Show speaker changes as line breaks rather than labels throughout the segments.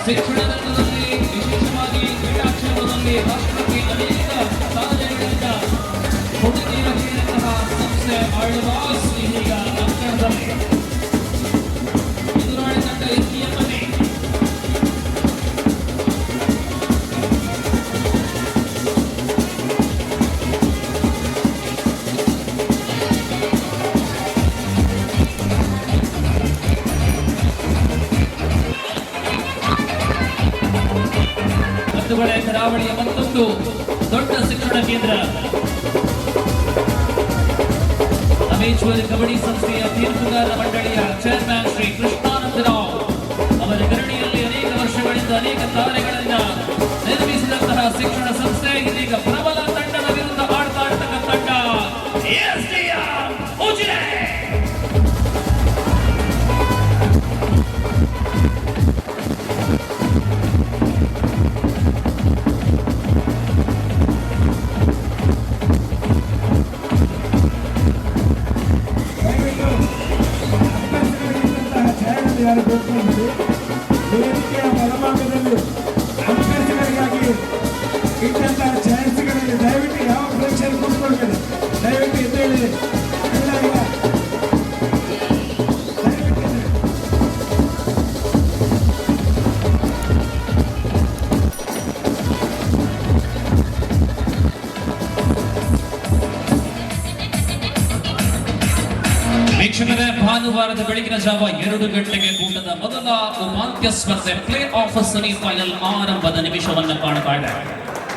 ಶಿಕ್ಷಣ ರಂಗದಲ್ಲಿ ವಿಶೇಷವಾಗಿ ಕ್ರೀಡಾ ಕ್ಷೇತ್ರದಲ್ಲಿ ರಾಷ್ಟ್ರಕ್ಕೆ ಅನೇಕ ಸಾಧನೆಗಳಿಂದ ಕೊಡುಗೆ ನೀಡಿದಂತಹ ಸಂಸ್ಥೆ ಆಳ್ವಾಸ್ ಇದೀಗ ಅಂಕಣದಲ್ಲಿ ಎದುರಾಳಿ ತಂಡ ಎಸ್ಡಿಎಂನಲ್ಲಿ ಕರಾವಳಿಯ ಮತ್ತೊಂದು ದೊಡ್ಡ ಶಿಕ್ಷಣ ಕೇಂದ್ರ ಅಮೇಶ್ವರಿ ಕಬಡ್ಡಿ ಸಂಸ್ಥೆಯ ತೀರ್ಪುಗಾರರ ಮಂಡಳಿಯ ಚೇರ್ಮನ್ ಶ್ರೀ ಕೃಷ್ಣಾನಂದರಾವ್ ಅವರ ಗರಡಿಯಲ್ಲಿ ಅನೇಕ ವರ್ಷಗಳಿಂದ ಅನೇಕ ತಾರೆಗಳಿಂದ ನಿರ್ಮಿಸಿದಂತಹ ಶಿಕ್ಷಣ ಸಂಸ್ಥೆ ಇದೀಗ ಪ್ರಬಲ ತಂಡದ ವಿರುದ್ಧ ಆಡ್ತಾ ಇರ್ತಕ್ಕಂಥ ತಂಡ ಎಸ್ಡಿಎಂ ಉಜಿರೆ.
ವೇದಿಕೆಯ ಬಲಭಾಗದಲ್ಲಿ ಅಭ್ಯರ್ಥಿಗಳಿಗಾಗಿ ಇಟ್ಟಂತಹ ಛಾಯಾಚಿತ್ರಗಳಲ್ಲಿ ದಯವಿಟ್ಟು ಯಾವ ಪ್ರೇಕ್ಷಕರು ಕೂತ್ಕೊಳ್ಬೇಡಿ, ದಯವಿಟ್ಟು ಎದ್ದೇಳಿ ಎಲ್ಲ ಈಗ
ವೀಕ್ಷಕರೇ, ಭಾನುವಾರದ ಬೆಳಗಿನ ಜಾವ 2 ಗಂಟೆಗೆ ಕೂಟದ ಮೊದಲ ಉಪಾಂತ್ಯ ಸ್ಪರ್ಧೆ ಪ್ಲೇ ಆಫ್ ಸೆಮಿಫೈನಲ್ ಆರಂಭದ ನಿಮಿಷವನ್ನು ಕಾಣ್ತಾ ಇದೆ.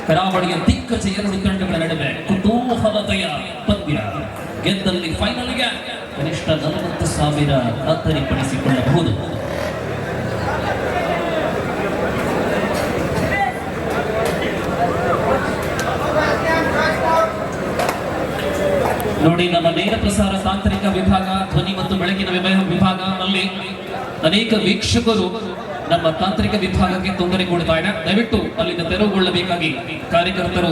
ಕರಾವಳಿಯ ದಿಗ್ಗಜ 2 ತಂಡಗಳ ನಡುವೆ ಕುತೂಹಲತೆಯ ಪಂದ್ಯ. ಗೆದ್ದಲ್ಲಿ ಫೈನಲ್ಗೆ ಕನಿಷ್ಠ 40,000 ಖಾತರಿಪಡಿಸಿಕೊಳ್ಳಬಹುದು. ನೋಡಿ, ನಮ್ಮ ನೇರ ಪ್ರಸಾರ ತಾಂತ್ರಿಕ ವಿಭಾಗ, ಧ್ವನಿ ಮತ್ತು ಬೆಳಕಿನ ವಿಭಾಗ ಅಲ್ಲಿ ಅನೇಕ ವೀಕ್ಷಕರು ನಮ್ಮ ತಾಂತ್ರಿಕ ವಿಭಾಗಕ್ಕೆ ತೊಂದರೆ ಕೊಡ್ತಾ ಇದೆ. ದಯವಿಟ್ಟು ಅಲ್ಲಿಂದ ತೆರವುಗೊಳ್ಳಬೇಕಾಗಿ ಕಾರ್ಯಕರ್ತರು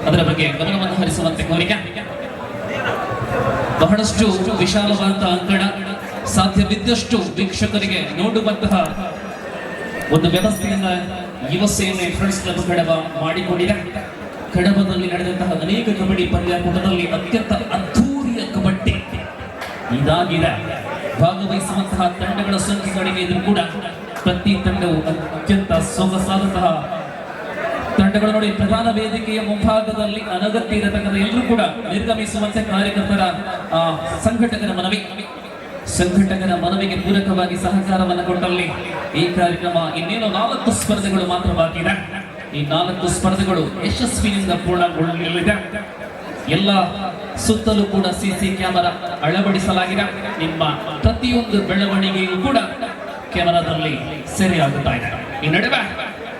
ಅದರ ಬಗ್ಗೆ ಗಮನವನ್ನು ಹರಿಸುವಂತೆ ಕೋರಿಕೆ. ಬಹಳಷ್ಟು ವಿಶಾಲವಾದ ಅಂಕಣ, ಸಾಧ್ಯವಿದ್ದಷ್ಟು ವೀಕ್ಷಕರಿಗೆ ನೋಡುವಂತಹ ಒಂದು ವ್ಯವಸ್ಥೆಯನ್ನ ಯುವ ಸೇನೆ ಫ್ರೆಂಡ್ಸ್ ಕ್ಲಬ್ ಕಡಬ ಮಾಡಿಕೊಂಡಿದೆ. ಕಡಬದಲ್ಲಿ ನಡೆದಂತಹ ಅನೇಕ ಕಬಡ್ಡಿ ಪಂದ್ಯಾಕೂಟದಲ್ಲಿ ಅತ್ಯಂತ ಅದ್ಧೂರಿಯ ಕಬಡ್ಡಿ ಇದಾಗಿದೆ. ಭಾಗವಹಿಸುವಂತಹ ತಂಡಗಳ ಸಂಖ್ಯೆ ಕಡಿಮೆ ಇದ್ರೂ ಕೂಡ ಪ್ರತಿ ತಂಡವು ಅತ್ಯಂತ ಸೊಗಸಾದಂತಹ ತಂಡಗಳು. ನೋಡಿ, ಪ್ರಧಾನ ವೇದಿಕೆಯ ಮುಂಭಾಗದಲ್ಲಿ ಅನಗತ್ಯ ಇರತಕ್ಕಂಥ ಎಲ್ಲರೂ ಕೂಡ ನಿರ್ಗಮಿಸುವಂತೆ ಕಾರ್ಯಕರ್ತರ ಸಂಘಟಕರ ಮನವಿಗೆ ಪೂರಕವಾಗಿ ಸಹಕಾರವನ್ನು ಕೊಟ್ಟಲ್ಲಿ ಈ ಕಾರ್ಯಕ್ರಮ ಇನ್ನೇನು 4 ಸ್ಪರ್ಧೆಗಳು ಮಾತ್ರ ಬಾಕಿ ಇದೆ. ಈ 4 ಸ್ಪರ್ಧೆಗಳು ಯಶಸ್ವಿನಿಂದ ಪೂರ್ಣಗೊಳ್ಳಲಿದೆ. ಎಲ್ಲ ಸುತ್ತಲೂ ಕೂಡ ಸಿಸಿ ಕ್ಯಾಮೆರಾ ಅಳವಡಿಸಲಾಗಿದೆ. ನಿಮ್ಮ ಪ್ರತಿಯೊಂದು ಬೆಳವಣಿಗೆಯೂ ಕೂಡ ಕ್ಯಾಮೆರಾದಲ್ಲಿ ಸೆರೆಯಾಗುತ್ತಾ ಇದೆ. ಈ ನಡುವೆ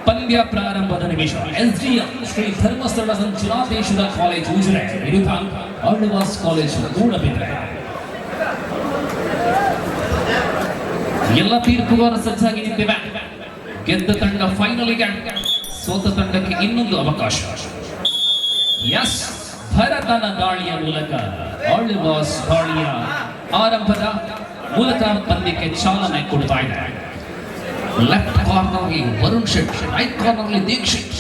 ಪಂದ್ಯ ಪ್ರಾರಂಭದ ನಿಮಿಷ SDM ಶ್ರೀ ಧರ್ಮಸ್ಥಳ ಸಂಚುನಾಥೇಶ್ವರ ಕಾಲೇಜ್ ಉಜಿರೆ ವಿರುದ್ಧ ಆಳ್ವಾಸ್ ಕಾಲೇಜ್ ಮೂಡಬಿದ್ರೆ. ಎಲ್ಲ ತೀರ್ಪುಗಾರ ಸಜ್ಜಾಗಿ ನಿಂತಿವೆ. ಗೆದ್ದ ತಂಡ ಫೈನಲಿಗೆ, ಸೋತ ತಂಡಕ್ಕೆ ಇನ್ನೊಂದು ಅವಕಾಶ. ಎಸ್, ಭರತನ ದಾಳಿಯ ಮೂಲಕ ಆಳ್ವಾಸ್ ದಾಳಿಯ ಆರಂಭದ ಮೂಲಕ ಪಂದ್ಯಕ್ಕೆ ಚಾಲನೆ ಕೊಡ್ತಾ ಇದೆ. ಲೆಫ್ಟ್ ಕಾರ್ನರ್ಲಿ ವರುಣ್ ಶೆಟ್ಟಿ, ರೈಟ್ ಕಾರ್ನರ್ಲಿ ದೀಕ್ಷಿತ್.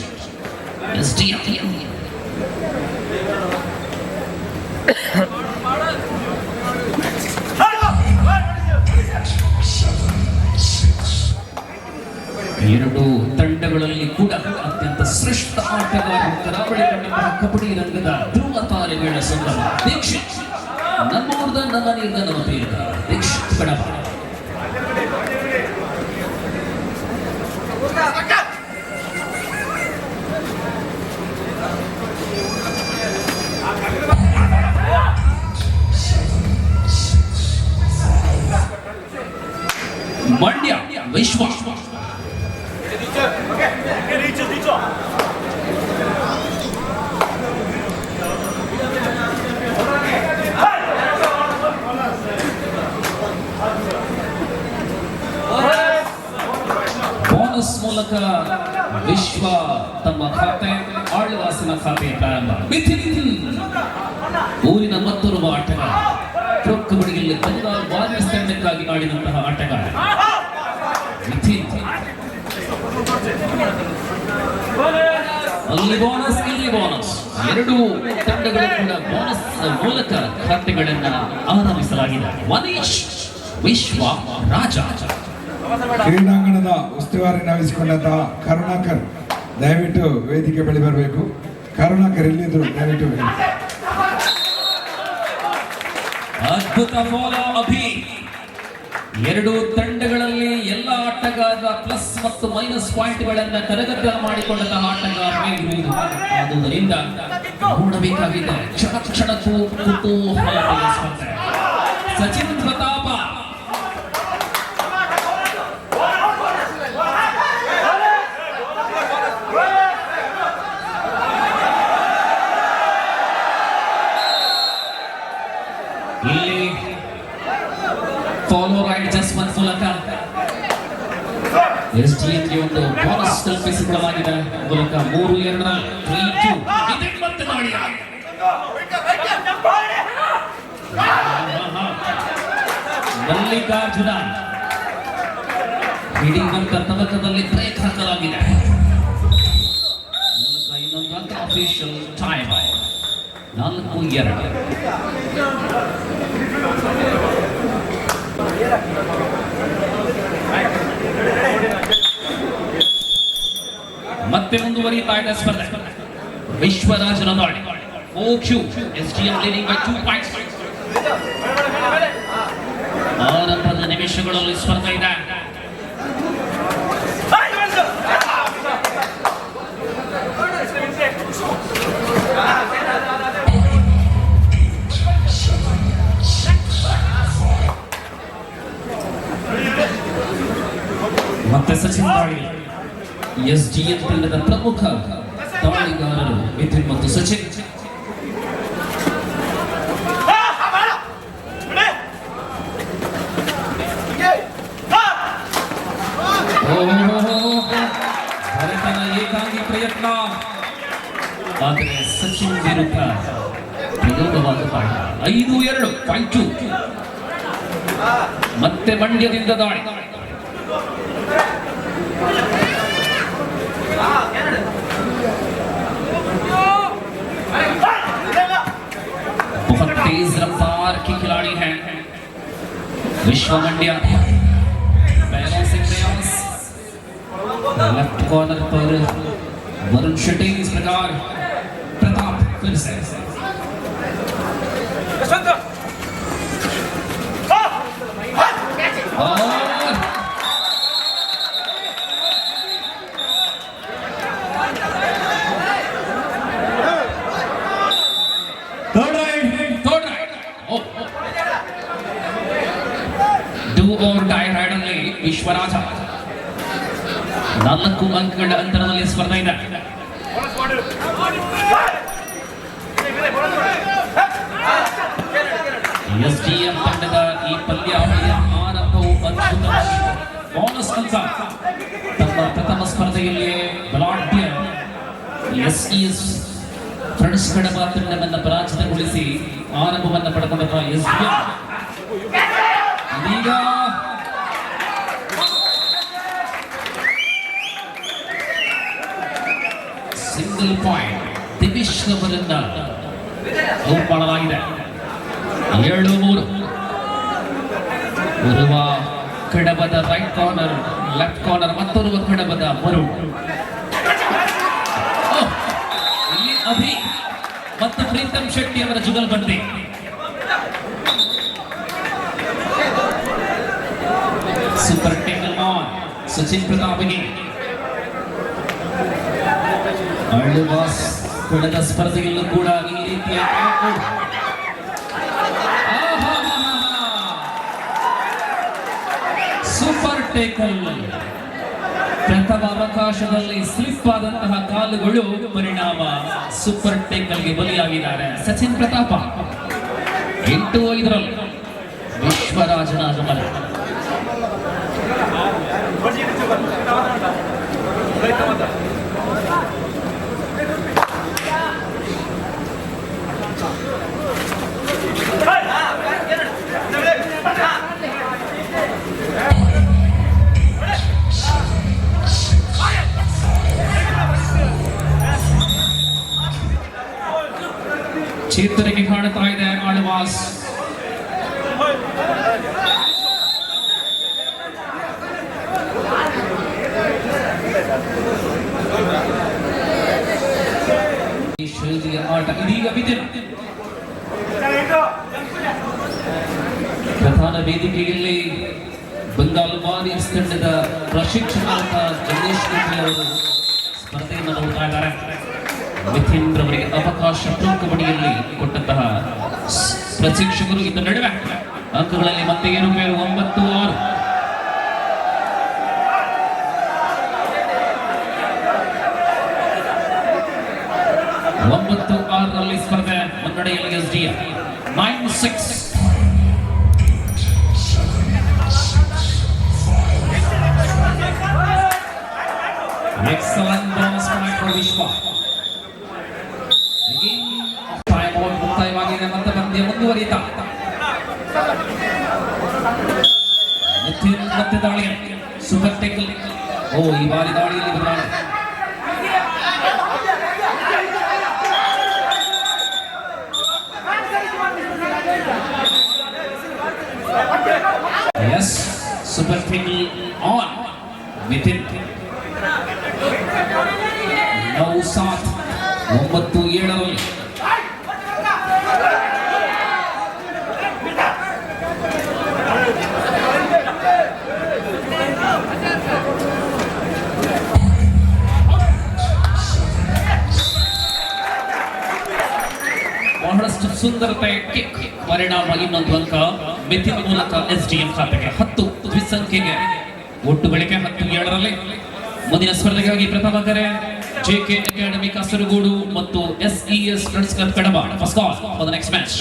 SDM ಎರಡು ತಂಡಗಳಲ್ಲಿ ಕೂಡ ಅತ್ಯಂತ ಶ್ರೇಷ್ಠ ಆಟಗಾರರು ಕರಾವಳಿ ಕನ್ನಡ ಕಬಡ್ಡಿ ರಂಗದ ಧ್ರುವ ತಾರೆಗಳ ಸಂಗಮ. ದೀಕ್ಷಿತ್ ನಮ್ಮೂರ್ದ ನಮ್ಮ ನೀರ್ದ ನಮ್ಮ ತೀರ್ದ ದೀಕ್ಷಿತ್ ಕಡಬ. ಮಂಡ್ಯ ವಿಶ್ವ ಬೋನಸ್ ಮೂಲಕ ವಿಶ್ವ ತಮ್ಮ ಖಾತೆ, ಆಳ್ವಾಸಿನ ಖಾತೆ ಪ್ರಾರಂಭ. ಊರಿನ ಮತ್ತೋರ್ವ ಆಟಗಾರ, ಪ್ರೊ ಕಬಡ್ಡಿಯಲ್ಲಿ ಬೆಂಗಾಲ್ ವಾರಿಯರ್ಸ್ ತಂಡಕ್ಕಾಗಿ ಆಡಿದಂತಹ ಆಟಗಾರ ಅಲ್ಲಿ ಬೋನಸ್, ಇಲ್ಲಿ ಬೋನಸ್. ಎರಡೂ ತಂಡಗಳು ಕೂಡ ಬೋನಸ್ ಮೂಲಕ ಖಾತೆಗಳನ್ನ ಆರಂಭಿಸಲಾಗಿದೆ. ಮನೀಶ್ ವಿಶ್ವ ರಾಜ.
ಕ್ರೀಡಾಂಗಣದ ಉಸ್ತುವಾರಿ ವಹಿಸಿಕೊಂಡಂತಹ ಕರುಣಾಕರ್ ದಯವಿಟ್ಟು ವೇದಿಕೆ ಬಳಿ ಬರಬೇಕು. ಕರುಣಾಕರ್ ಎಲ್ಲಿದ್ರು ದಯವಿಟ್ಟು
ಅದ್ಭುತ ಫಾಲೋ ಅಭಿ. ಎರಡು ತಂಡಗಳಲ್ಲಿ ಎಲ್ಲ ಆಟಗಾರರ ಪ್ಲಸ್ ಮತ್ತು ಮೈನಸ್ ಪಾಯಿಂಟ್ಗಳನ್ನ ಕರಗತ ಮಾಡಿಕೊಂಡಂತಹ ಆಟಗಾರರೇ ಇರುವುದು. ಆದುದರಿಂದ ನೋಡಬೇಕಾಗಿದೆ ಕ್ಷಣ ಕ್ಷಣಕ್ಕೂ ಕುತೂಹಲದ ಸ್ಪರ್ಧೆ. ಸಚಿನ್ ಪ್ರತಾಪ ಇಲ್ಲಿ ಫಾಲೋ ರೈಟ್ ಅಡ್ಜಸ್ಟ್ಮೆಂಟ್ ಮೂಲಕ SDM ಗೆ ಒಂದು ಬೋನಸ್ ಕಲ್ಪಿಸಿಕೊಳ್ಳಲಾಗಿದೆ. ಮೂಲಕ 3-2 3-2 ಮತ್ತೆ ಮಾಡಿ ಮಲ್ಲಿಕಾರ್ಜುನ ಹಿಡಿಯುವಂತ ತವಕದಲ್ಲಿ ಬ್ರೇಕ್ ಹಾಕಲಾಗಿದೆ. ಮೂಲಕ ಇನ್ನೊಂದು ಅಂತ ಅಫಿಷಿಯಲ್ ಟೈಮ್ 4-2. ಮತ್ತೆ ಮುಂದುವರಿಯುತ್ತಾ ಇದೆ ಸ್ಪರ್ಧೆ. ವಿಶ್ವರಾಜನ ದಾಳಿ 4Q. SDM leading by 2 points. ಆರಂಭದ ನಿಮಿಷಗಳಲ್ಲಿ ಸ್ಪರ್ಧೆ ಇದೆ. ಮತ್ತೆ ಸಚಿನ್ ದಾಳಿ. SDM ತಂಡದ ಪ್ರಮುಖ ದಾಳಿಗಾರರು ಮಿಥುನ್ ಮತ್ತು ಸಚಿನ್. ಭರತನ ಏಕಾಂಗಿ ಪ್ರಯತ್ನ, ಆದರೆ ಸಚಿನ್ ವಿರುದ್ಧ ಪ್ರಯೋಗವಾಗುತ್ತಾ ಇಲ್ಲ. 5-2 5-2. ಮತ್ತೆ ಮಂಡ್ಯದಿಂದ ದಾಳಿ. बहुत तेज रफ्तार के खिलाड़ी हैं विश्व मंड्या. पैरों से प्रयास, लेफ्ट कॉर्नर पर वरुण शेट्टी. इस प्रकार प्रताप फिर से
Third right.
Do or die raid ಅಲ್ಲಿ ವಿಶ್ವರಾಜ 4 ಅಂಕಗಳ ಅಂತರದಲ್ಲಿ ಸ್ಪರ್ಧೆ ಇದೆ. ಎಸ್ಡಿಎಂ ತಂಡದ ಈ ಪಂದ್ಯಾವಳಿಯ ಆರಂಭವು ಅದ್ಭುತವಾಗಿತ್ತು. ಬೋನಸ್ ಅಂಕ ತಮ್ಮ ಪ್ರಥಮ ಸ್ಪರ್ಧೆಯಲ್ಲಿ ಬಲಾಢ್ಯ ಎಸ್ಇಎಸ್ ಫ್ರೆಂಡ್ಸ್ ಕಡಬ ತಂಡವನ್ನು ಪರಾಜಿತಗೊಳಿಸಿ ಆರಂಭವನ್ನು ಪಡೆದುಕೊಂಡ ಎಸ್ಡಿಎಂ ಇದೀಗ ಸಿಂಗಲ್ ಪಾಯಿಂಟ್ ದಿವಿಶ್ ಅವರನ್ನ ಔಟ್ ಮಾಡಲಾಗಿದೆ. 7-3 ಓರ್ವ ಕಡಬದ ರೈಟ್ ಕಾರ್ನರ್, ಲೆಫ್ಟ್ ಕಾರ್ನರ್, ಮತ್ತೋರ್ವ ಕಡಬದ ಮರುಣ್. ಇಲ್ಲಿ ಅಭಿ ಮತ್ತು ಪ್ರೀತಮ್ ಶೆಟ್ಟಿ ಅವರ ಜುಗಲ್ಬಂದಿ. ಸೂಪರ್ ಟೇಕಲ್ ಆನ್ ಸಚಿನ್ ಪ್ರತಾಪ್ಗೆ. ಅಳ್ಳುವಾಸ್ ಕಳೆದ ಸ್ಪರ್ಧೆಯಲ್ಲೂ ಕೂಡ ಈ ರೀತಿಯ ಸೂಪರ್ ಟೇಕಲ್. ಪ್ರಥಮ ಅವಕಾಶದಲ್ಲಿ ಸ್ಲಿಪ್ ಆದಂತಹ ಕಾಲುಗಳು ಪರಿಣಾಮ ಸೂಪರ್ ಟೇಕಲ್ಗೆ ಬಲಿಯಾಗಿದ್ದಾರೆ ಸಚಿನ್ ಪ್ರತಾಪ. 8-5 ವಿಶ್ವರಾಜನ ಆಗಮನ. ಚೇತರಿಕೆ ಕಾಣುತ್ತಾ ಇದೆ ಆಳ್ವಾಸ್. ಆಟ ಇದೀಗ ಬಿದ್ದಿದೆ. ಪ್ರಧಾನ ವೇದಿಕೆಯಲ್ಲಿ ಬಂಗಾಲ್ ವಾರಿಯರ್ಸ್ ತಂಡದ ಪ್ರಶಿಕ್ಷಕ ಜಗದೀಶ್ ಅವರು ಸ್ಪರ್ಧೆಯನ್ನು ನೋಡ್ತಾ ಇದ್ದಾರೆ. ಮಿಥಿನ್ ರವರಿಗೆ ಅವಕಾಶ ಪ್ರೊ ಕಬಡ್ಡಿಯಲ್ಲಿ ಕೊಟ್ಟಂತಹ ಪ್ರಶಿಕ್ಷಕರು. ಇದರ ನಡುವೆ ಅಂಕಗಳಲ್ಲಿ ಮತ್ತೆ ಏರುಪೇರು 9-6. ಸ್ಪರ್ಧೆ ಮುನ್ನಡೆಯಲ್ಲಿ SDM 9-6. Excellent bonus point for Vishwa. Time out ಮುಕ್ತಾಯವಾಗಿದೆ. ಮತ್ತೆ ಪಂದ್ಯ ಮುಂದುವರಿಯುತ್ತಾ ಮತ್ತೆ ದಾಳಿ. Super tackle. ಈ ಬಾರಿ ದಾಳಿಯಲ್ಲಿ ಬದಲಾವಣೆ. Yes, super tackle on Nitin. Now Sath 9-7. ಬಹಳಷ್ಟು ಸುಂದರತೆ ಕಿಕ್ ಪರಿಣಾಮ ಇನ್ನೊಂದು ಅಂಕ ಮಿಥಿನ್ ಮೂಲಕ ಎಸ್ಡಿಎಂ ಖಾತೆಗೆ 10 ದ್ವಿಸಂಖ್ಯೆಗೆ ಒಟ್ಟು ಗಳಿಕೆ 10-7. ಮುಂದಿನ ಸ್ಪರ್ಧೆಗಾಗಿ ಪ್ರಥಮ ಕರೆ ಜೆಕೆ ಅಕಾಡೆಮಿ ಕಾಸರಗೋಡು ಮತ್ತು SES friends club Kadaba. First call for the next match.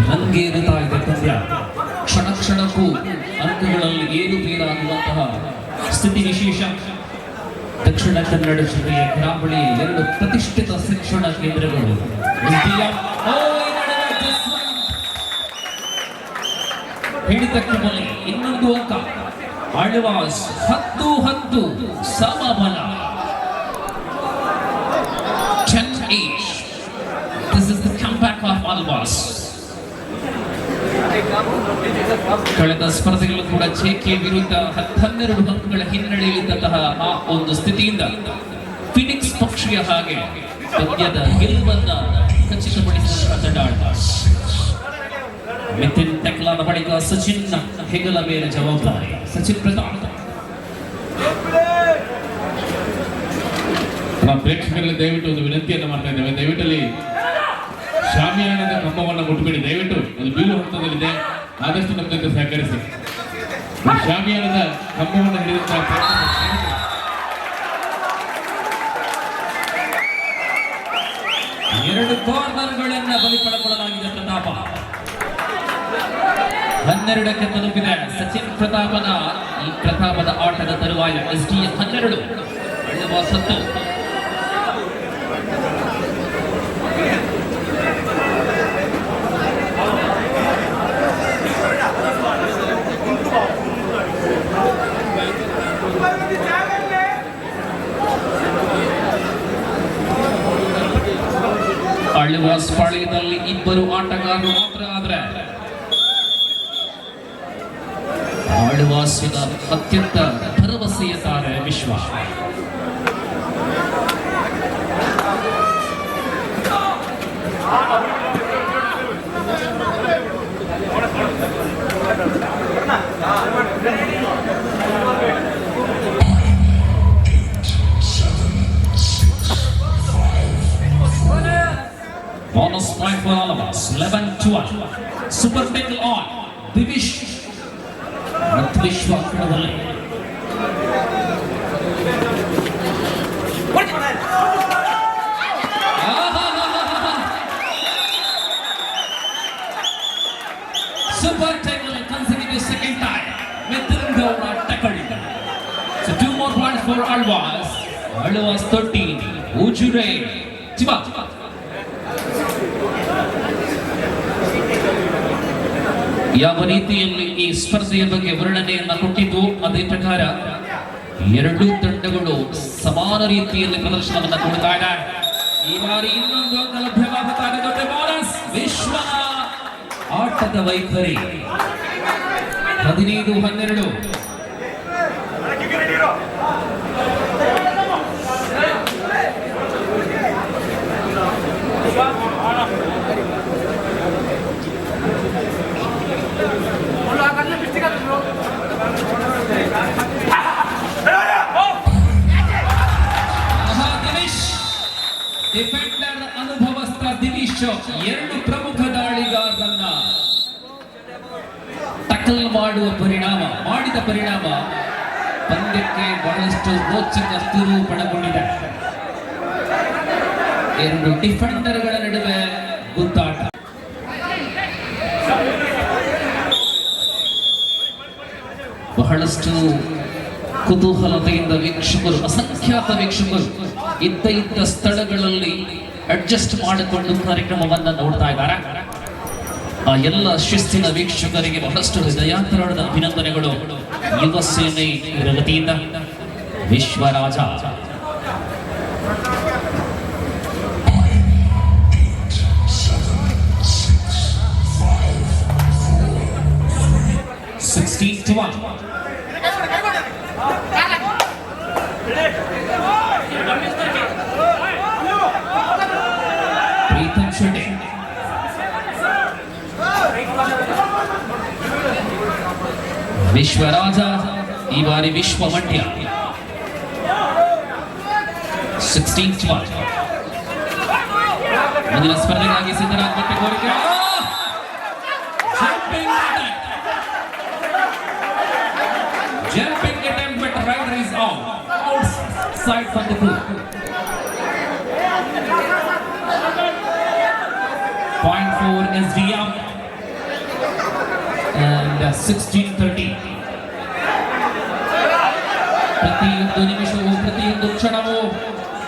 ರಂಗೇರುತ್ತಾ ಇದೆ ಪಂದ್ಯ. ಕ್ಷಣ ಕ್ಷಣಕ್ಕೂ ಅಂಕಗಳಲ್ಲಿ ಏರುಪೇರಾಗುವಂತಹ ಸ್ಥಿತಿ ವಿಶೇಷ. ದಕ್ಷಿಣ ಕನ್ನಡ ಜಿಲ್ಲೆಯ ಕರಾವಳಿ 2 ಪ್ರತಿಷ್ಠಿತ ಶಿಕ್ಷಣ ಕೇಂದ್ರಗಳು. ಹಿಡಿತಕ್ಕೆ ಬಲಿ ಇನ್ನೊಂದು ಅಂಕ. Alva's 10-10 ಸಮಬಲ. 10-8. This is the comeback of Alvas. ಕಳೆದ ಸ್ಪರ್ಧೆಗಳು ಕೂಡ ಜೆಕೆ ವಿರುದ್ಧ 12 ಅಂಕಗಳ ಹಿನ್ನಡೆಯಲ್ಲಿದ್ದಂತಹ ಆ ಒಂದು ಸ್ಥಿತಿಯಿಂದ ಫಿನಿಕ್ಸ್ ಪಕ್ಷಿಯ ಹಾಗೆ ಪಂದ್ಯದ ಗೆಲುವನ್ನ ಖಚಿತಪಡಿಸಿದ ತಂಡ ಆಳ್ವಾಸ್. ಮಿಥಿನ್ ಟೆಕ್ಲಾದ ಬಳಿಕ ಸಚಿನ್ ಹೆಗಲ ಮೇಲೆ ಜವಾಬ್ದಾರಿ. ಸಚಿನ್ ಪ್ರತಾಪ್
ಪ್ರೇಕ್ಷಕರಲ್ಲಿ ದಯವಿಟ್ಟು ಒಂದು ವಿನಂತಿಯನ್ನು ಮಾಡ್ತಾ ಇದ್ದೇವೆ, ದಯವಿಟ್ಟಲ್ಲಿ ಶಾಮಿಯಾನದ ಕಂಬವನ್ನು ಮುಟ್ಟಬೇಡಿ, ದಯವಿಟ್ಟು ಅದು ಬೀಳು ಹಂತದಲ್ಲಿದೆ, ಆದಷ್ಟು ನಮ್ಮ ಜೊತೆ ಸಹಕರಿಸಿ. ಶಾಮಿಯಾನದ ಕಂಬವನ್ನು ಹಿಡಿದಂತಹ
ಎರಡು ಕಾರ್ನರ್ಗಳನ್ನ ಬಲಿ ಪಡೆದುಕೊಳ್ಳಲಾಗಿದೆ ಪ್ರತಾಪ. 12ಕ್ಕೆ ತಲುಪಿದೆ ಸಚಿನ್ ಪ್ರತಾಪನ ಈ ಪ್ರತಾಪದ ಆಟದ ತರುವಾಯ. SDF 12 ಒಳ್ಳೆಯ ಸತ್ತು. ಆಳ್ವಾಸ್ ಪಾಳ್ಯದಲ್ಲಿ ಇಬ್ಬರು ಆಟಗಾರರು ಮಾತ್ರ ಆದ್ರೆ ಆಳ್ವಾಸಿನ ಅತ್ಯಂತ ಭರವಸೆಯ ತಾರೆ ವಿಶ್ವ. Bonus point for all of us. 11-12. Super tackle on. Divish. ಮತ್ತು ವಿಶ್ವ ಕ್ರೀಡದಲ್ಲಿ Super tackle consecutive second time. Within the tackle. So 2 more points for Alvas. Alvas 13. Ujure. Chiba. ಯಾವ ರೀತಿಯಲ್ಲಿ ಈ ಸ್ಪರ್ಧೆಯ ಬಗ್ಗೆ ವರ್ಣನೆಯನ್ನ ಕೊಟ್ಟಿದ್ದು ಅದೇ ಪ್ರಕಾರ ಎರಡೂ ತಂಡಗಳು ಸಮಾನ ರೀತಿಯಲ್ಲಿ ಪ್ರದರ್ಶನವನ್ನು ಕೊಡ್ತಾ ಇದೆ. ಈ ಬಾರಿ ಇನ್ನೊಂದು ಅಂಕ ಲಭ್ಯವಾಗುತ್ತಾರೆ. ದೊಡ್ಡ ಬೋನಸ್. ವಿಶ್ವನ ಆಟದ ವೈಖರಿ 15-12. ಡಿಫೆಂಡರ್ ಅನುಭವಸ್ಥ ದಿನೇಶ್ ಎರಡು ಪ್ರಮುಖ ದಾಳಿಗಾರರನ್ನ ಟಕಲ್ ಮಾಡಿದ ಪರಿಣಾಮ ಪಂದ್ಯಕ್ಕೆ ಬಹಳಷ್ಟು ರೋಚಕ ತಿರುವು ಪಡೆದುಕೊಂಡಿದೆ. ಎರಡು ಡಿಫೆಂಡರ್ಗಳ ನಡುವೆ ಗುದ್ದಾಟ. ಬಹಳಷ್ಟು ಕುತೂಹಲತೆಯಿಂದ ವೀಕ್ಷಕರು, ಅಸಂಖ್ಯಾತ ವೀಕ್ಷಕರು ಇದ್ದ ಸ್ಥಳಗಳಲ್ಲಿ ಅಡ್ಜಸ್ಟ್ ಮಾಡಿಕೊಂಡು ಕಾರ್ಯಕ್ರಮವನ್ನ ನೋಡ್ತಾ ಇದ್ದಾರೆ. ಆ ಎಲ್ಲ ಶಿಸ್ತಿನ ವೀಕ್ಷಕರಿಗೆ ಬಹಳಷ್ಟು ಹೃದಯಾಂತರಾಳದ ಅಭಿನಂದನೆಗಳು. ಯುವ ಸೇನೆ ಪ್ರಗತಿಯಿಂದ ವಿಶ್ವರಾಜ ಪ್ರೀತಮ್ ಶೆಟ್ಟಿ ವಿಶ್ವರಾಜ ಈ ಬಾರಿ ವಿಶ್ವ ಮಂಡ್ಯ 16-12. ಮುಂದಿನ ಸ್ಪರ್ಧೆಗಾಗಿ ಸಿದ್ಧರಾಗಬೇಕು. ಕೋರಿಕೆ jumping attempt, but rider is outside from the group. Point for SDM and 16-13. ಪ್ರತಿಯೊಂದು ನಿಮಿಷವೂ ಪ್ರತಿಯೊಂದು ಕ್ಷಣವೂ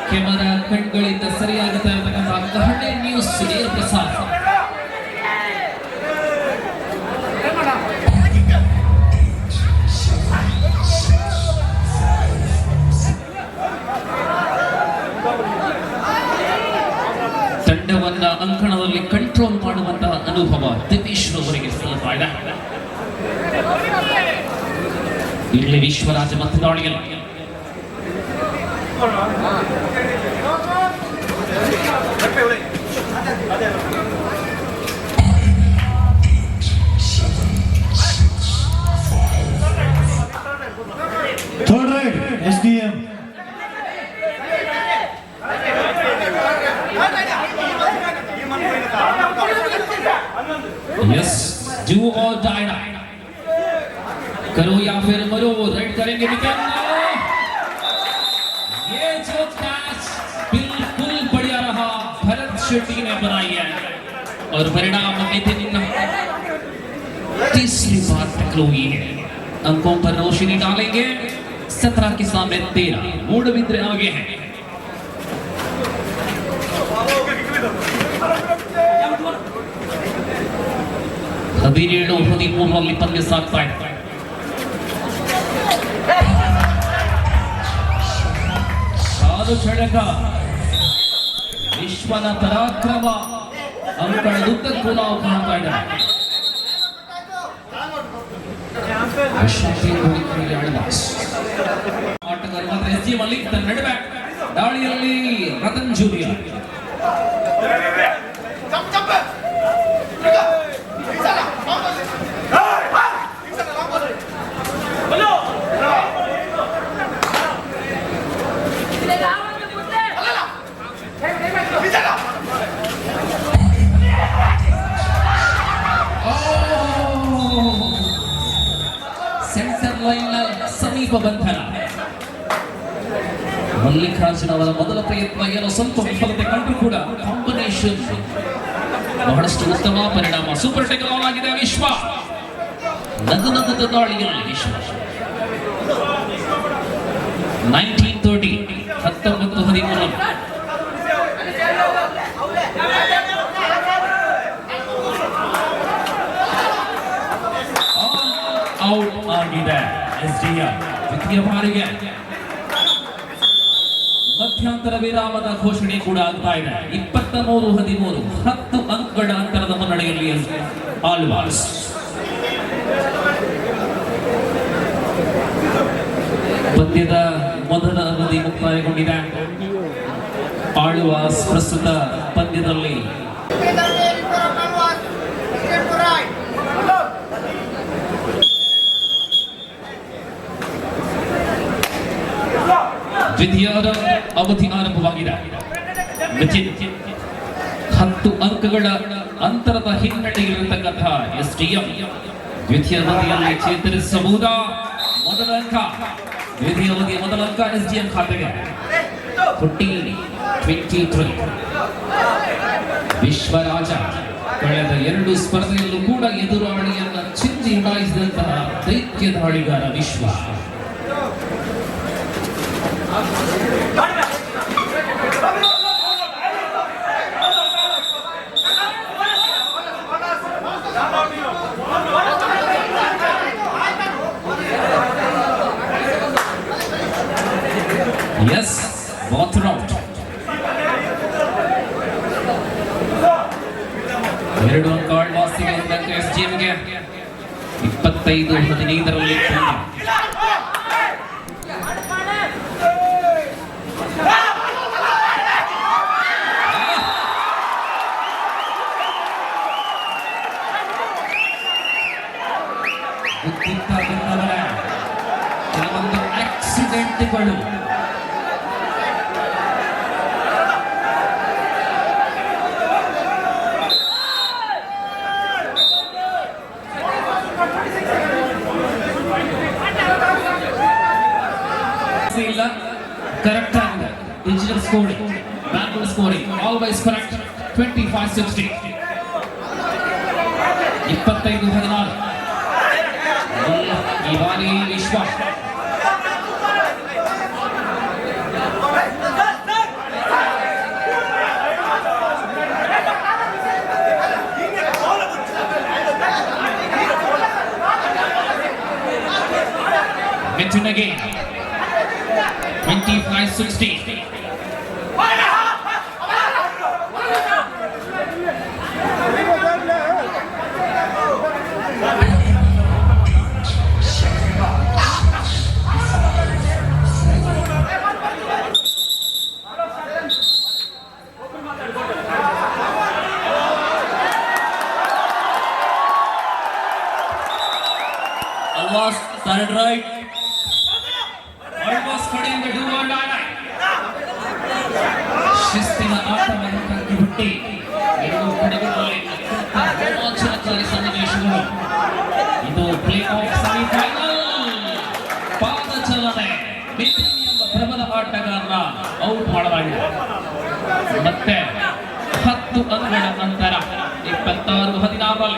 ಕೆಮರಾ ಕಣ್ಗಳಿಂದ ಸರಿಯಾಗುತ್ತಾ ಇರತಕ್ಕಂತಹ ಕಹಳೆ ನ್ಯೂಸ್ ನೇರ ಪ್ರಸಾರ. ತಂಡವನ್ನ ಅಂಕಣದಲ್ಲಿ ಕಂಟ್ರೋಲ್ ಮಾಡುವಂತಹ ಅನುಭವ ದಿನೇಶ್ ಅವರಿಗೆ ಸಲ್ಲುತ್ತಾ ಇದೆ. ಇಲ್ಲಿ ವಿಶ್ವರಾಜ ಮತ್ತು ದಾಳಿಯಲ್ಲಿ
Third right, SDM.
Yes do और डाई करो या फिर मरो, राइट करेंगे विकेट। ये जो कैच बिल्कुल बढ़िया रहा, भरत शेट्टी ने बनाई है और परिणाम तीसरी बार टैकल हुई है। अंकों पर रोशनी डालेंगे, 17 के सामने 13, मूडबिद्रे आगे हैं। ಹದಿನೇಳು 13 ಪಂದ್ಯ ಸಾಗ್ತಾ ಇದೆ. ಸಾಲು ಛಳಕ, ವಿಶ್ವನ ಪರಾಕ್ರಮ ಅಂಕಣದುದ್ದಕ್ಕೂ ನಾವು ಕಾಣ್ತಾ ಇದ್ದೇವೆ. ಆಟಗಾರ ಮಾತ್ರ ಎಸ್.ಜಿ. ಮಲ್ಲಿಕ್ ತನ್ನ ನಡುವೆ ದಾಳಿಯಲ್ಲಿ ರತನ್ ಜೂನಿಯರ್. ಸೆಂಟರ್ ಲೈನ್ ಸಮೀಪ ಬಂಧನ. ಮಲ್ಲಿಕಾರ್ಜುನ ಅವರ ಮೊದಲ ಪ್ರಯತ್ನ ಏನೋ ಸ್ವಲ್ಪ ವಿಫಲತೆ ಕಂಡು ಕೂಡ ಕಾಂಬಿನೇಷನ್ ಬಹಳಷ್ಟು ಉತ್ತಮ ಪರಿಣಾಮ. ಸೂಪರ್ ಟೇಕಲ್ ಆನ್ ಆಗಿದೆ ವಿಶ್ವ. ನಗುನಗುತ್ತ ದಾಳಿಯಲ್ಲಿ ವಿಶ್ವ 19-13 19-13 ಔಟ್ ಆಗಿದೆ ಎಸ್ಡಿಎಂ. ದ್ವಿತೀಯ ಬಾರಿಗೆ ಮಧ್ಯಂತರ ವಿರಾಮದ ಘೋಷಣೆ ಕೂಡ ಆಗ್ತಾ ಇದೆ. 23-13 10 ಅಂಕಗಳ ಅಂತರದ ಮುನ್ನಡೆಯಲ್ಲಿ ಆಳ್ವಾಸ್. ಪಂದ್ಯದ ಮೊದಲ ಅವಧಿ ಮುಕ್ತಾಯಗೊಂಡಿದೆ. ಆಳ್ವಾಸ್ ಪ್ರಸ್ತುತ ಪಂದ್ಯದಲ್ಲಿ ದ್ವಿತೀಯ ಅವಧಿ ಆರಂಭವಾಗಿದೆ. 10 ಅಂಕಗಳ ಅಂತರದ ಹಿನ್ನಡೆಯಲ್ಲಿರತಕ್ಕಂಥ ಎಸ್ಡಿಎಂ ದ್ವಿತೀಯ ಅವಧಿಯಲ್ಲಿ ಚೇತರಿಸಬಹುದಾ? ಮೊದಲ ಅಂಕ, ದ್ವಿತೀಯ ಅವಧಿಯ ಮೊದಲ ಅಂಕ ಎಸ್ಡಿಎಂ ಖಾತೆಗೆ 14-23. ವಿಶ್ವರಾಜ ಕಳೆದ 2 ಸ್ಪರ್ಧೆಯಲ್ಲೂ ಕೂಡ ಎದುರಾಳಿಯನ್ನ ಚಿಂದಿ ಉಡಾಯಿಸಿದಂತಹ ದೈತ್ಯ ದಾಳಿಗಾರ ವಿಶ್ವ. Yes, both out. 2 ಅಂಕ ಆಳ್ವಾಸ್ಗೆ, 1 ಅಂಕ ಎಸ್ಡಿಎಂಗೆ. 25-15 ಕೆಲವೊಂದು ಆಕ್ಸಿಡೆಂಟ್ಗಳು ಇಲ್ಲ. ಕರೆಕ್ಟ್ ಆಗಿದೆ. Digital scoring, manual scoring always correct. 25-16 25-16 ಈ ಬಾರಿ ವಿಶ್ವ Mitchell again. 25-16. Almost started right. Almost ಕಡೆಯಿಂದ do or die. ಶಿಸ್ತಿನ ಆಟವನ್ನು ಕಟ್ಟಿಬಿಟ್ಟು ಎರಡು ಕಡೆಗಳಲ್ಲಿ ರೋಮಾಂಚನಕ ರೋಮಾಂಚಕಾರಿ ಸನ್ನಿವೇಶಗಳು. ಇದು ಪ್ಲೇ ಆಫ್ ಸೆಮಿಫೈನಲ್. ಪಾದಚಲನೆ ಮಿಥಿನ್ ಎಂಬ ಪ್ರಬಲ ಆಟಗಾರನ ಔಟ್ ಮಾಡಲಾಗಿದೆ. ಮತ್ತೆ 10 ಅಂಕಗಳ ನಂತರ 26-16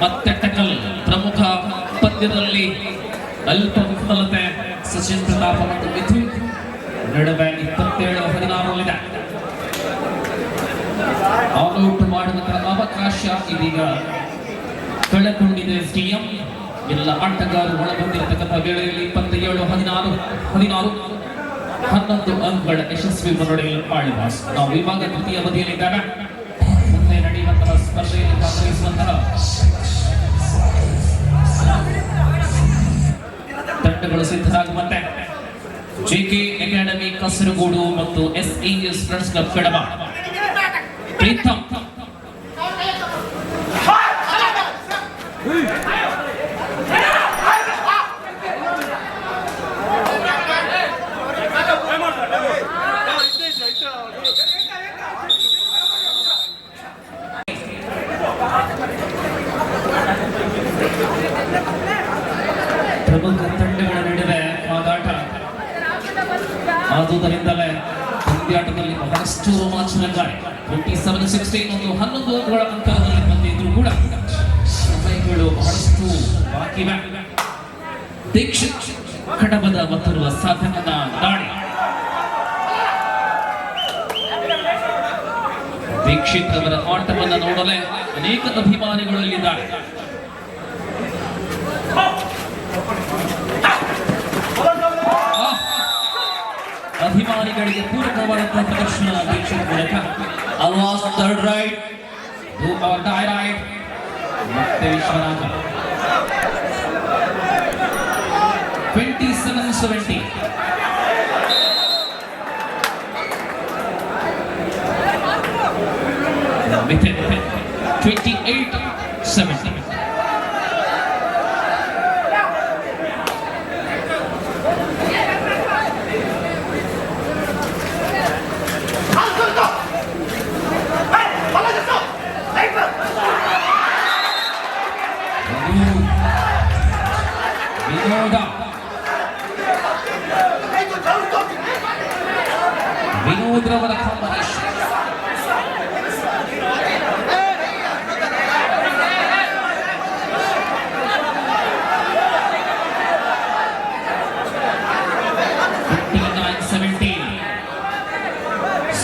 ಮತ್ತೆ ಟಕಲ್. ಪ್ರಮುಖ ಪಂದ್ಯದಲ್ಲಿ ಅಲ್ಪ ವಿಫಲತೆ. ಸಚಿನ್ ಪ್ರತಾಪ್ ಮತ್ತು ಮಿಥುನ್ ನಡುವೆ 27-16 ಆಲ್ಔಟ್ ಮಾಡುವಂತಹ ಅವಕಾಶ ಇದೀಗ ಕಳೆಕೊಂಡಿದೆ ಸ್ಟೇಡಿಯಂ. ಎಲ್ಲ ಆಟಗಾರರು ಒಳಗೊಂಡಿರತಕ್ಕಂಥ ವೇಳೆಯಲ್ಲಿ 27-16 11 ಅಂಕಗಳ ಯಶಸ್ವಿ ಮುನ್ನಡೆಯಲ್ಲಿ ಆಳ್ವಾಸ್. ನಾವು ಇವಾಗ ದ್ವಿತೀಯ ಅವಧಿಯಲ್ಲಿದ್ದಾಗ ಮುಂದೆ ನಡೆಯುವಂತಹ ಸ್ಪರ್ಧೆಯಲ್ಲಿ ಭಾಗವಹಿಸುವಂತಹ ತಂಡಗಳು ಸಿದ್ಧರಾಗುವಂತೆ ಜೆಕೆ ಅಕಾಡೆಮಿ ಕಾಸರಗೋಡು ಮತ್ತು ಎಸ್ಎಎಸ್ ಫ್ರೆಂಡ್ಸ್ ಕ್ಲಬ್ ಕಡಬ. ಪ್ರೀತಮ್ ಪ್ರಮುಖ ತಂಡಗಳ ನಡುವೆ ಕಾದಾಟ. ಆದುದರಿಂದಲೇ ಪಂದ್ಯಾಟದಲ್ಲಿ ಬಹಳಷ್ಟು ರೋಮಾಂಚನಕಾರಿ. 27-16 ಒಂದು 11 ಅಂಕಗಳ ಅಂತರದಲ್ಲಿ ಬಂದಿದ್ರು ಕೂಡ ಸಮಯಗಳು ಬಹಳಷ್ಟು ಬಾಕಿವೆ. ದೀಕ್ಷಿತ್ ಕಡಬದ ಮತ್ತೊರುವ ಸಾಧಕನ ದಾಳಿ. ದೀಕ್ಷಿತ್ ಅವರ ಆಟವನ್ನು ನೋಡಲೇ ಅನೇಕ ಅಭಿಮಾನಿಗಳು ಇಲ್ಲಿದ್ದಾರೆ. ಅಭಿಮಾನಿಗಳಿಗೆ ಪೂರಕವಾದಂತಹ ಪ್ರದರ್ಶನ ದೀಕ್ಷಿತ್ ಮೂಲಕ. Alva's third right, do or die right. ಮತ್ತೆ ವಿಶ್ವನಾಥ 27-17. ಮಿಥಿನ್ 28-17. ವಿನೋದ್ರವರ ಕಾಂಬಿನೇಷನ್.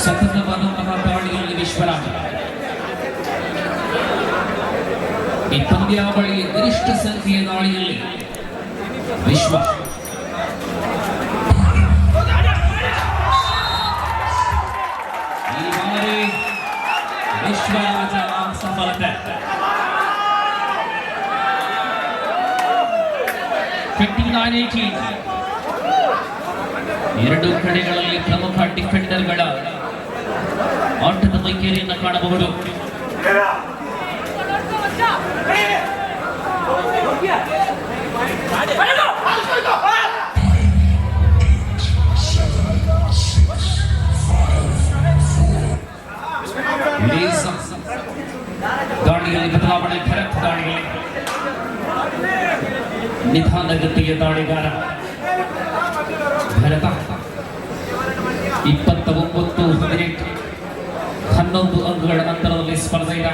ಸತತವಾದಂತಹ ದಾಳಿಯಲ್ಲಿ ವಿಶ್ವರಾಜ. ಈ ಪಂದ್ಯಾವಳಿಯ ಗರಿಷ್ಠ ಸಂಖ್ಯೆಯ ದಾಳಿಯಲ್ಲಿ ವಿಶ್ವ. ಈ ಬಾರಿ ವಿಶ್ವರಾಜ ಸಫಲತೆ. 59-18. ಎರಡು ಕಡೆಗಳಲ್ಲಿ ಪ್ರಮುಖ ಡಿಫೆಂಡರ್ಗಳ ಆಟದ ವೈಖರಿಯನ್ನು ಕಾಣಬಹುದು. ದಾಳಿಯಲ್ಲಿ ಬದಲಾವಣೆ. ಭರತ್ ದಾಳಿಯಲ್ಲಿ ನಿಧಾನಗತಿಯ ದಾಳಿಗಾರ ಭರತ. 29-18 11 ಅಂಕಗಳ ಅಂತರದಲ್ಲಿ ಸ್ಪರ್ಧೆಯ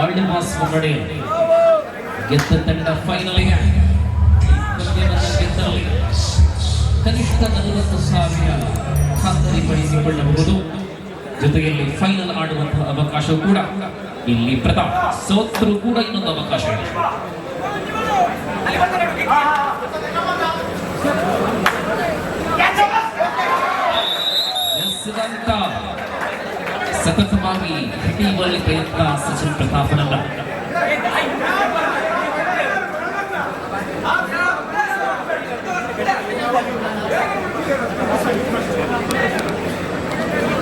ಆಳ್ವಾಸ್ ಮುನ್ನಡೆ. ಗೆದ್ದ ತಂಡ ಫೈನಲಿಗೆ ಗೆದ್ದಲ್ಲಿ ಕನಿಷ್ಠ 40,000 ಖಾತರಿಪಡಿಸಿಕೊಳ್ಳಬಹುದು. ಜೊತೆಯಲ್ಲಿ ಫೈನಲ್ ಆಡುವಂತಹ ಅವಕಾಶವೂ ಕೂಡ ಇಲ್ಲಿ ಪ್ರತಾಪ್. ಸೋತರು ಕೂಡ ಇನ್ನೊಂದು ಅವಕಾಶ ಇದೆ. ಸತತವಾಗಿ ಹಿಡಿಯುವಲ್ಲಿ ಪ್ರಯತ್ನ ಸಚಿನ್ ಪ್ರತಾಪನಲ್ಲ.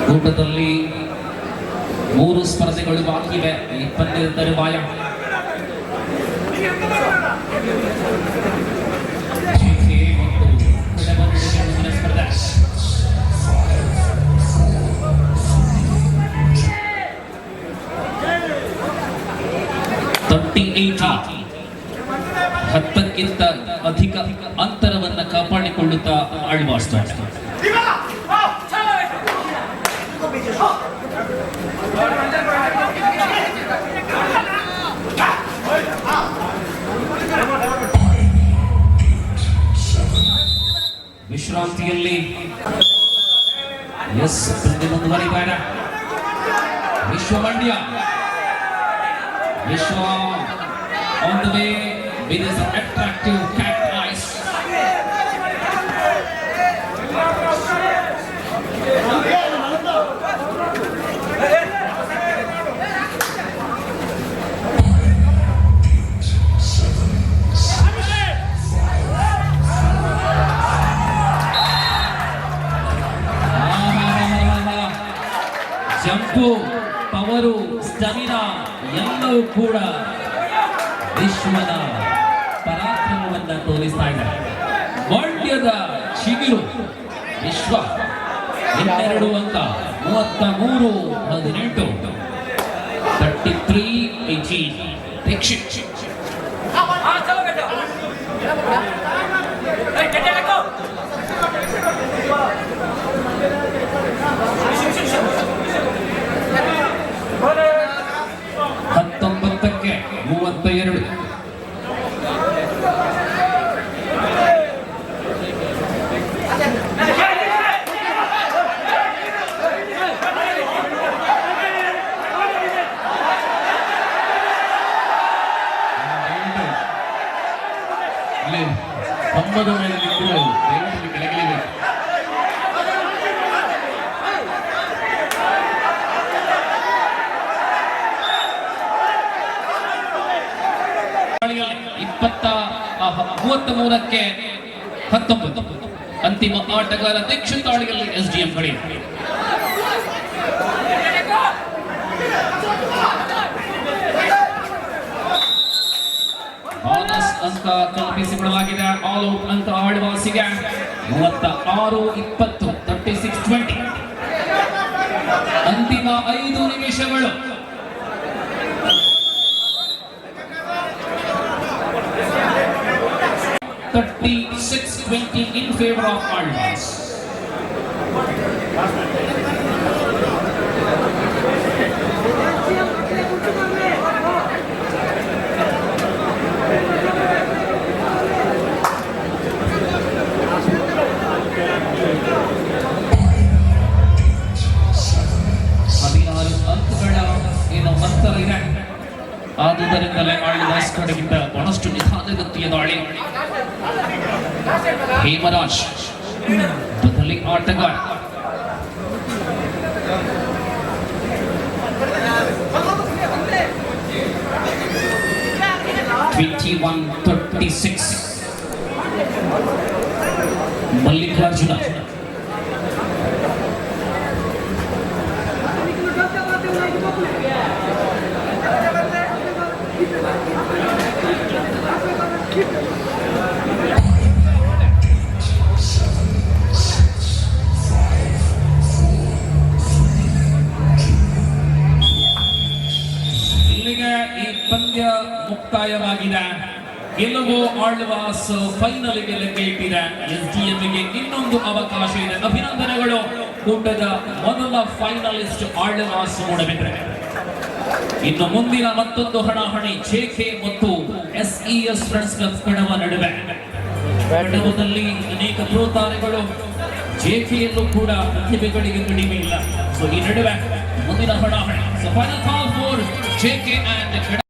ಕೂಟದಲ್ಲಿ ಸ್ಪರ್ಧೆಗಳು ಬಾಕಿ ಇವೆ ಈ ಪಂದ್ಯದ ತರುವಾಯ. ಸ್ಪರ್ಧೆ 10ಕ್ಕಿಂತ ಅಧಿಕ ಅಂತರವನ್ನು ಕಾಪಾಡಿಕೊಳ್ಳುತ್ತಾ ಆಳ್ವಾಸ್ ತಂಡ. ವಿಶ್ರಾಂತಿಯಲ್ಲಿ ಮುಂದುವರಿದ್ದಾರೆ ವಿಶ್ವ ಮಂಡ್ಯ. ವಿಶ್ವ on the way with his attractive cat eyes. Jump, power, stamina ಎಲ್ಲವೂ ಕೂಡ ವಿಶ್ವದ ಪರಾಕ್ರಮವನ್ನು ತೋರಿಸ್ತಾ ಇದ್ದಾರೆ. ಮಂಡ್ಯದ ಚಿಗುರು ವಿಶ್ವ 12 ಅಂಕ 33-18 33-18. ಹತ್ತೊಂಬತ್ತಕ್ಕೆ 32. ಕಂಬದ ಮೇಲೆ ನಿಂತು ದಯವಿಟ್ಟು ಕೆಳಗಿಳಿಬೇಕು. ಇಪ್ಪತ್ತ 33ಕ್ಕೆ 19 ಅಂತಿಮ ಆಟಗಾರ ದೀಕ್ಷಿತ್ ತಾಳಿಯಲ್ಲಿ SDM ಕಡೆ. ಬೋನಸ್ ಅಂಕ ಕಲ್ಪಿಸಿಕೊಡಲಾಗಿದೆ. ಆಲ್ ಔಟ್ ಅಂಕ ಆಳ್ವಾಸಿಗೆ 36-20 36-20. ಅಂತಿಮ 5 ನಿಮಿಷಗಳು. in favor of Alvas. ಆದುದರಿಂದಲೇ Alva's ಕಡೆಗಿಂತ ಬಹಳಷ್ಟು ನಿಧಾನಗತಿಯ ದಾಳಿ. ಹೇಮರಾಜ್ ಬದಲಿ ಆಟಗಾರ. ಮಲ್ಲಿಕಾರ್ಜುನ ಇಲ್ಲಿಗೆ ಈ ಪಂದ್ಯ ಮುಕ್ತಾಯವಾಗಿದೆ. ಗೆಲುವು ಆಳ್ವಾಸ್ ಫೈನಲ್ಗೆ ಲಗ್ಗೆ ಇಟ್ಟಿದೆ. SDMಗೆ ಇನ್ನೊಂದು ಅವಕಾಶ ಇದೆ. ಅಭಿನಂದನೆಗಳು. ಕೂಟದ ಮೊದಲ ಫೈನಲಿಸ್ಟ್ ಆಳ್ವಾಸ್ ಮೂಡಬಿದ್ರೆ. ಇನ್ನು ಮುಂದಿನ ಮತ್ತೊಂದು ಹಣಾಹಣಿ JK ಮತ್ತು SES ಫ್ರೆಂಡ್ಸ್ ಕ್ಲಬ್ ಕಡವ ನಡುವೆ. ಕಡವದಲ್ಲಿ ಅನೇಕ ಪ್ರೋ ತಾರೆಗಳು, JKಯಲ್ಲೂ ಕೂಡ ಪ್ರತಿಭೆಗಳಿಗೆ ಕಡಿಮೆ ಇಲ್ಲ. ಸೊ ಈ ನಡುವೆ ಮುಂದಿನ ಹಣಾಹಣಿ. So final call for JK and